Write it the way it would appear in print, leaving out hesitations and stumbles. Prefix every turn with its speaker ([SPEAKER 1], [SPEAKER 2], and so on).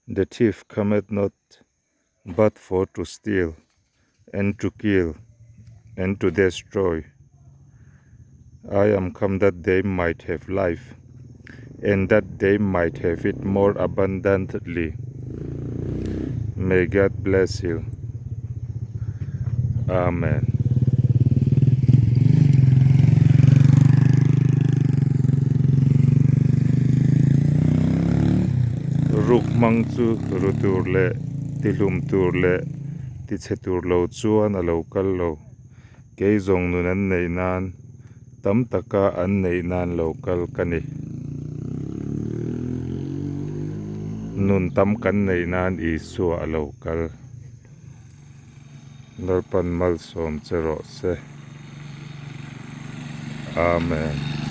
[SPEAKER 1] The thief cometh not but for to steal, and to kill, and to destroy. I am come that they might have life, and that they might have it more abundantly. May God bless you. Amen. Rukmang chu rutur le tilum tur le ti chetur lo chuan a lo kal lo ke zong nun an nei nan tam taka an nei nan lo kal kani nun tam kan nei nan I su a lo kal nar pan mal som chero se. Amen.